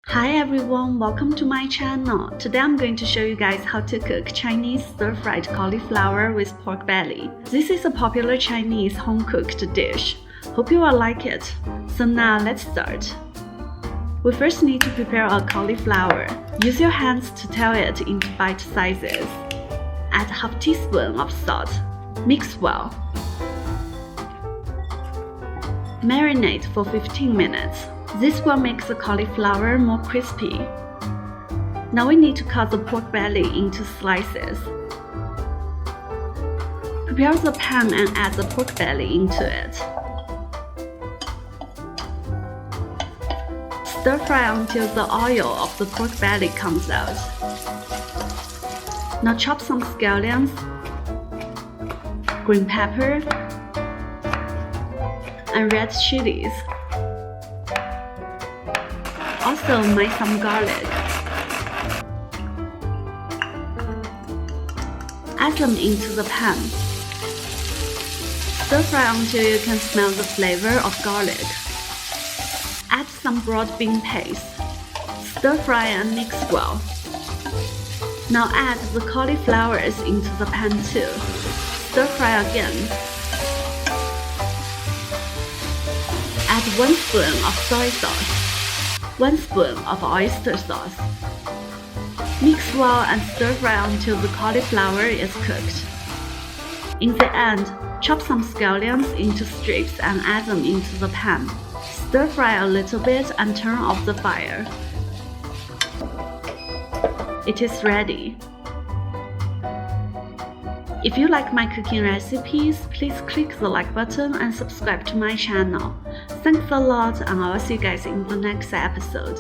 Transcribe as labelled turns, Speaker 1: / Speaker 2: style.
Speaker 1: Hi everyone, welcome to my channel. Today I'm going to show you guys how to cook Chinese stir-fried cauliflower with pork belly. This is a popular Chinese home-cooked dish. Hope you will like it. So now let's start. We first need to prepare a cauliflower. Use your hands to tear it into bite sizes. Add half teaspoon of salt. Mix well. Marinate for 15 minutes. This will make the cauliflower more crispy. Now we need to cut the pork belly into slices. Prepare the pan and add the pork belly into it. Stir fry until the oil of the pork belly comes out. Now chop some scallions, green pepper, and red chilies. Also might some garlic. Add them into the pan. Stir fry until you can smell the flavor of garlic. Add some broad bean paste. Stir fry and mix well. Now add the cauliflowers into the pan too. Stir fry again. Add 1 spoon of soy sauce. 1 spoon of oyster sauce. Mix well and stir fry until the cauliflower is cooked. In the end, chop some scallions into strips and add them into the pan. Stir fry a little bit and turn off the fire. It is ready. If you like my cooking recipes, please click the like button and subscribe to my channel. Thanks a lot, and I will see you guys in the next episode.